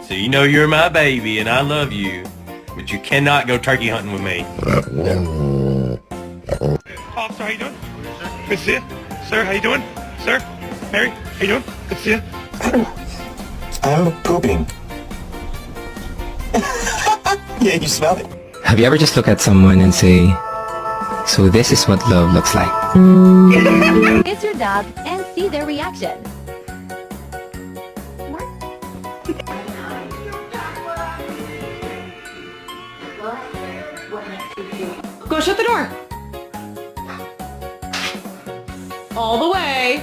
So you know you're my baby and I love you, but you cannot go turkey hunting with me. Officer, how you doing? Good to see you. Sir, how you doing? Sir? Mary, how you doing? Good to see you. I'm pooping. Yeah, you smell it. Have you ever just looked at someone and say, so this is what love looks like? Kiss your dog and see their reaction. Go shut the door. All the way.